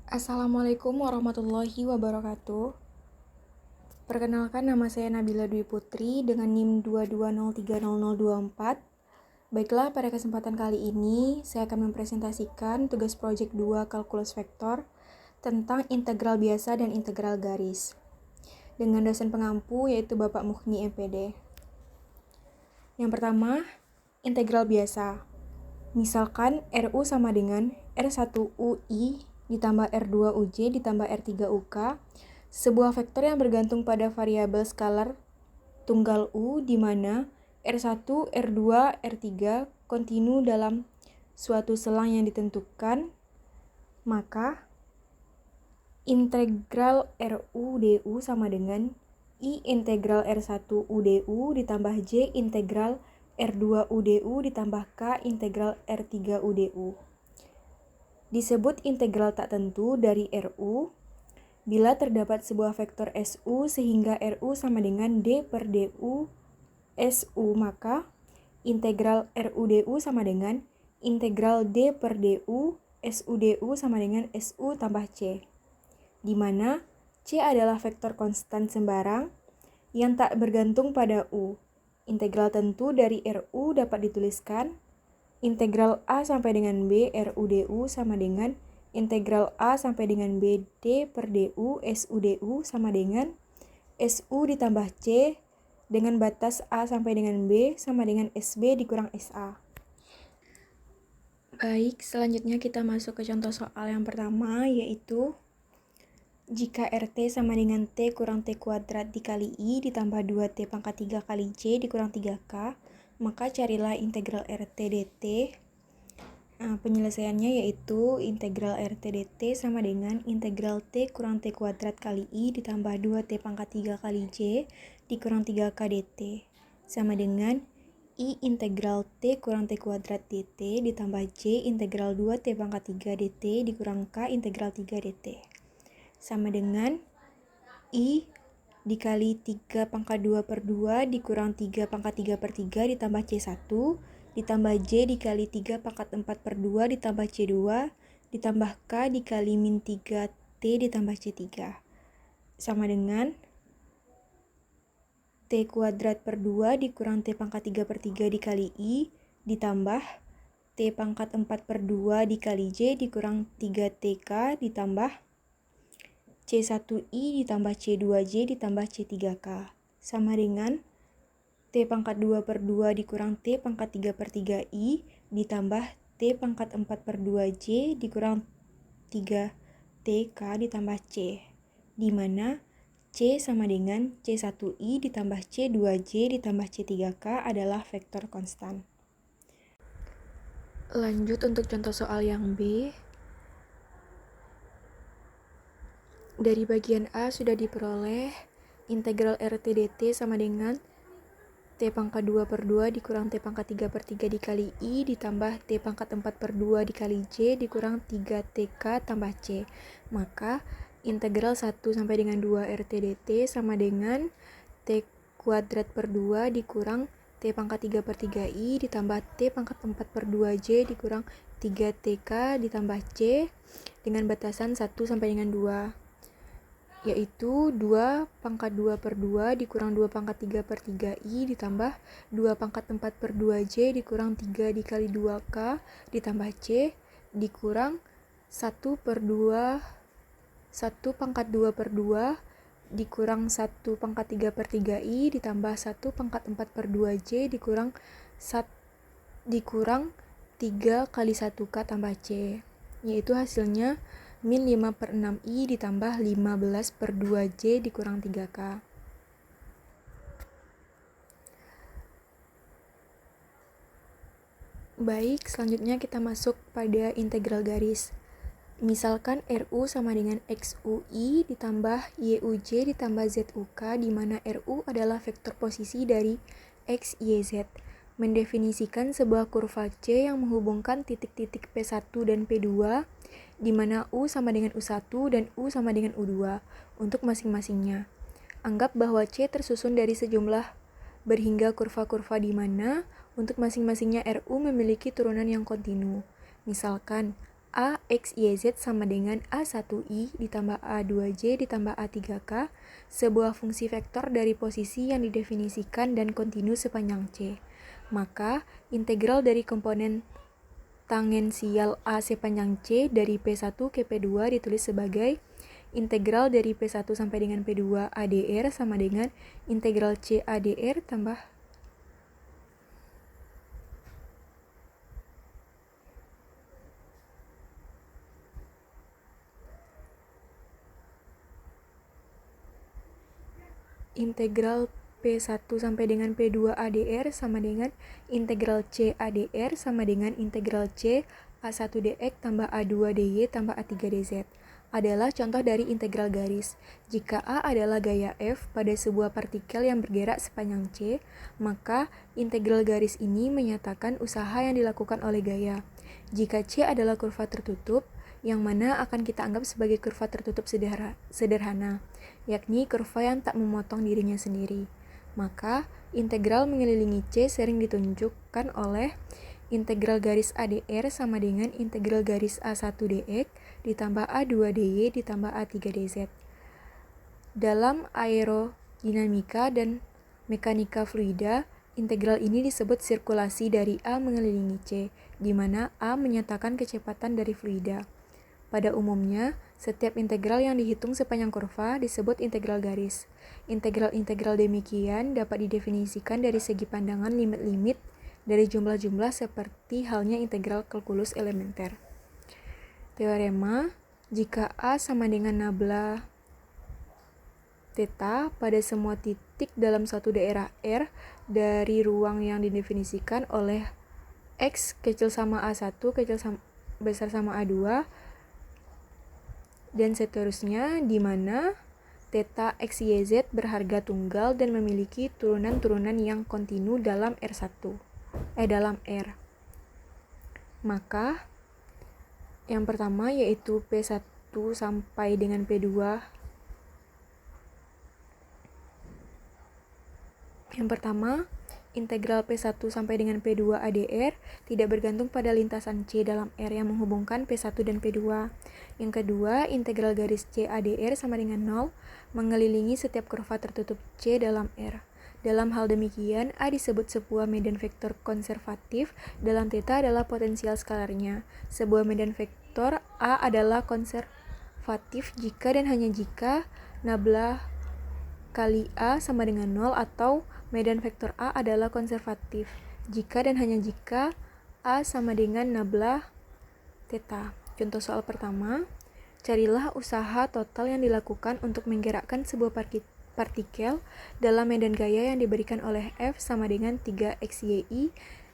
Assalamualaikum warahmatullahi wabarakatuh. Perkenalkan, nama saya Nabila Dwi Putri dengan NIM 220300024. Baiklah, pada kesempatan kali ini saya akan mempresentasikan tugas proyek 2 kalkulus vektor tentang integral biasa dan integral garis dengan dosen pengampu yaitu Bapak Mukhni MPD. Yang pertama, integral biasa. Misalkan RU sama dengan R1UI ditambah R2UJ ditambah R3UK, sebuah vektor yang bergantung pada variabel skalar tunggal U di mana R1, R2, R3 kontinu dalam suatu selang yang ditentukan, maka integral RU DU sama dengan I integral R1 UDU ditambah J integral R2 UDU ditambah K integral R3 UDU. Disebut integral tak tentu dari RU bila terdapat sebuah vektor SU sehingga RU sama dengan D per DU SU, maka integral RU DU sama dengan integral D per DU SU DU sama dengan SU tambah C, di mana C adalah vektor konstan sembarang yang tak bergantung pada U. Integral tentu dari RU dapat dituliskan integral A sampai dengan B RU DU sama dengan integral A sampai dengan B D per DU SU DU sama dengan SU ditambah C dengan batas A sampai dengan B sama dengan SB dikurang SA. Baik, selanjutnya kita masuk ke contoh soal yang pertama, yaitu jika RT sama dengan T kurang T kuadrat dikali I ditambah 2T pangkat 3 kali J dikurang 3K, maka carilah integral RT dt. Penyelesaiannya yaitu integral RT dt sama dengan integral T kurang T kuadrat kali I ditambah 2T pangkat 3 kali J dikurang 3K dt sama dengan I integral T kurang T kuadrat dt ditambah J integral 2T pangkat 3 dt dikurang K integral 3 dt sama dengan I dikali 3 pangkat 2 per 2 dikurang 3 pangkat 3 per 3 ditambah C1 ditambah J dikali 3 pangkat 4 per 2 ditambah C2 ditambah K dikali min 3T ditambah C3 sama dengan T kuadrat per 2 dikurang T pangkat 3 per 3 dikali I ditambah T pangkat 4 per 2 dikali J dikurang 3TK ditambah C1I ditambah C2J ditambah C3K sama dengan T pangkat 2 per 2 dikurang T pangkat 3 per 3I ditambah T pangkat 4 per 2J dikurang 3TK ditambah C, di mana C sama dengan C1I ditambah C2J ditambah C3K adalah vektor konstan. Lanjut untuk contoh soal yang B. Dari bagian A sudah diperoleh integral RT dt sama dengan T pangkat 2 per 2 dikurang T pangkat 3 per 3 dikali I ditambah T pangkat 4 per 2 dikali J dikurang 3TK tambah C. Maka integral 1 sampai dengan 2 RT dt sama dengan T kuadrat per 2 dikurang T pangkat 3 per 3I ditambah T pangkat 4 per 2J dikurang 3TK ditambah C dengan batasan 1 sampai dengan 2. Yaitu 2 pangkat 2 per 2 dikurang 2 pangkat 3 per 3I ditambah 2 pangkat 4 per 2J dikurang 3 dikali 2K ditambah C dikurang 1 per 2 1 pangkat 2 per 2 dikurang 1 pangkat 3 per 3I ditambah 1 pangkat 4 per 2J dikurang 3 kali 1K tambah C, yaitu hasilnya min 5 per 6I ditambah 15 per 2J dikurang 3K. Baik, selanjutnya kita masuk pada integral garis. Misalkan RU sama dengan XUI ditambah YUJ ditambah ZUK, di mana RU adalah vektor posisi dari X, Y, Z. Mendefinisikan sebuah kurva C yang menghubungkan titik-titik P1 dan P2, di mana U sama dengan U1 dan U sama dengan U2 untuk masing-masingnya. Anggap bahwa C tersusun dari sejumlah berhingga kurva-kurva di mana untuk masing-masingnya RU memiliki turunan yang kontinu. Misalkan A X Y Z sama dengan A1I ditambah A2J ditambah A3K, sebuah fungsi vektor dari posisi yang didefinisikan dan kontinu sepanjang C. Maka, integral dari komponen tangensial A sepanjang C dari P1 ke P2 ditulis sebagai integral dari P1 sampai dengan P2 ADR sama dengan integral C ADR tambah integral P1 sampai dengan P2 ADR sama dengan integral C ADR sama dengan integral C A1 dx tambah A2 dy tambah A3 dz adalah contoh dari integral garis. Jika A adalah gaya F pada sebuah partikel yang bergerak sepanjang C, maka integral garis ini menyatakan usaha yang dilakukan oleh gaya. Jika C adalah kurva tertutup, yang mana akan kita anggap sebagai kurva tertutup sederhana, yakni kurva yang tak memotong dirinya sendiri. Maka, integral mengelilingi C sering ditunjukkan oleh integral garis ADR sama dengan integral garis A1 dx ditambah A2 dy ditambah A3 dz. Dalam aerodinamika dan mekanika fluida, integral ini disebut sirkulasi dari A mengelilingi C, di mana A menyatakan kecepatan dari fluida. Pada umumnya, setiap integral yang dihitung sepanjang kurva disebut integral garis. Integral-integral demikian dapat didefinisikan dari segi pandangan limit-limit dari jumlah-jumlah seperti halnya integral kalkulus elementer. Teorema, jika A sama dengan nabla theta pada semua titik dalam suatu daerah R dari ruang yang didefinisikan oleh X kecil sama A1 besar sama A2 dan seterusnya, di mana theta x, y, z berharga tunggal dan memiliki turunan-turunan yang kontinu dalam dalam R. Maka, yang pertama yaitu P1 sampai dengan P2. Yang pertama, integral P1 sampai dengan P2 ADR tidak bergantung pada lintasan C dalam R yang menghubungkan P1 dan P2. Yang kedua, integral garis C ADR sama dengan 0 mengelilingi setiap kurva tertutup C dalam R. Dalam hal demikian, A disebut sebuah medan vektor konservatif, dalam θ adalah potensial skalarnya. Sebuah medan vektor A adalah konservatif jika dan hanya jika nabla kali A sama dengan 0 atau medan vektor A adalah konservatif jika dan hanya jika A sama dengan nabla θ. Contoh soal pertama, carilah usaha total yang dilakukan untuk menggerakkan sebuah partikel dalam medan gaya yang diberikan oleh F sama dengan 3xyi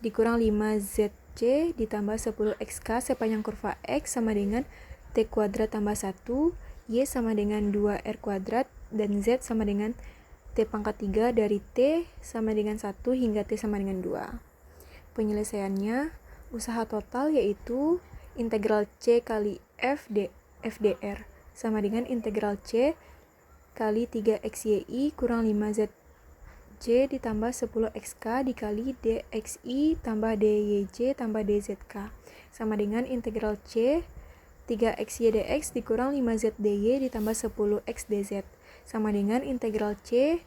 dikurang 5zc ditambah 10xk sepanjang kurva X sama dengan t kuadrat tambah 1, y sama dengan 2r kuadrat, dan z sama dengan t pangkat 3 dari t sama dengan 1 hingga t sama dengan 2. Penyelesaiannya, usaha total yaitu integral C kali FDR sama dengan integral C kali 3xyi kurang 5zc ditambah 10xk dikali dxi tambah dyj tambah dzk sama dengan integral C 3xy dx dikurang 5z dy ditambah 10x dz sama dengan integral C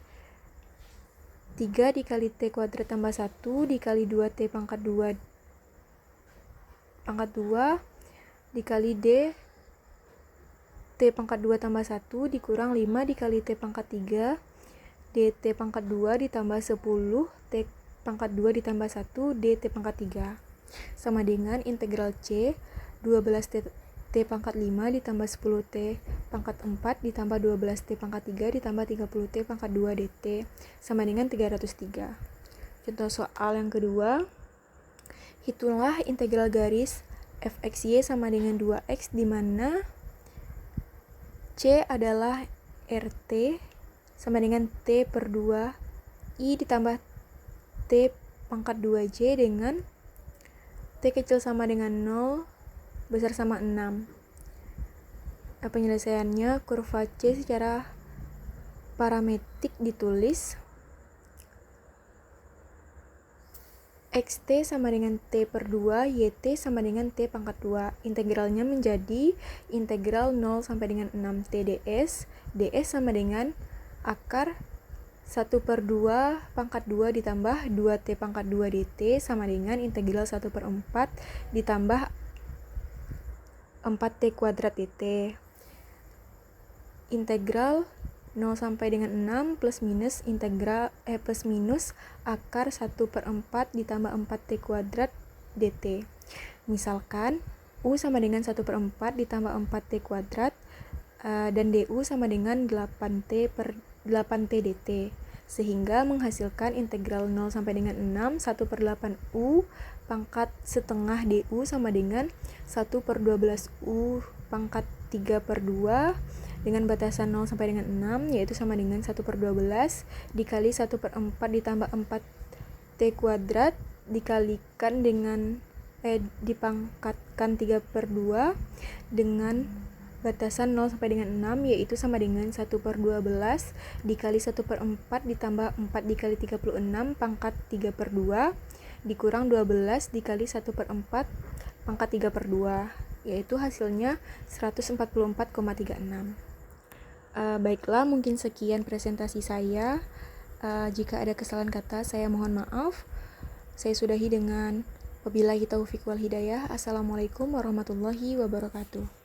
3 dikali t kuadrat tambah 1 dikali 2t pangkat 2 dikali d t pangkat 2 tambah 1 dikurang 5 dikali t pangkat 3 dt pangkat 2 ditambah 10 t pangkat 2 ditambah 1 dt pangkat 3 sama dengan integral C 12t pangkat 5 ditambah 10t pangkat 4 ditambah 12t pangkat 3 ditambah 30t pangkat 2 dt sama dengan 303. Contoh soal yang kedua, hitunglah integral garis fxy sama dengan 2x di mana C adalah RT sama dengan T per 2 I ditambah T pangkat 2J dengan T kecil sama dengan 0 besar sama 6. Penyelesaiannya, kurva C secara parametrik ditulis XT sama dengan T per 2, YT sama dengan T pangkat 2. Integralnya menjadi integral 0 sampai dengan 6 T ds. ds sama dengan akar 1 per 2 pangkat 2 ditambah 2T pangkat 2 dt sama dengan integral 1 per 4 ditambah 4T kuadrat dt. Integral 0 sampai dengan 6 plus minus akar 1 per 4 ditambah 4T kuadrat dt. Misalkan U sama dengan 1 per 4 ditambah 4T kuadrat dan DU sama dengan 8T dt. Sehingga menghasilkan integral 0 sampai dengan 6, 1 per 8 U pangkat setengah DU sama dengan 1 per 12 U pangkat 3 per 2 dengan batasan 0 sampai dengan 6, yaitu sama dengan 1 per 12 dikali 1 per 4 ditambah 4T kuadrat dikalikan dengan dipangkatkan 3 per 2 dengan batasan 0 sampai dengan 6, yaitu sama dengan 1 per 12 dikali 1 per 4 ditambah 4 dikali 36 pangkat 3 per 2 dikurang 12 dikali 1 per 4 pangkat 3 per 2, yaitu hasilnya 144,36. Baiklah, mungkin sekian presentasi saya. Jika ada kesalahan kata, saya mohon maaf. Saya sudahi dengan wabillahi taufiq wal hidayah. Assalamualaikum warahmatullahi wabarakatuh.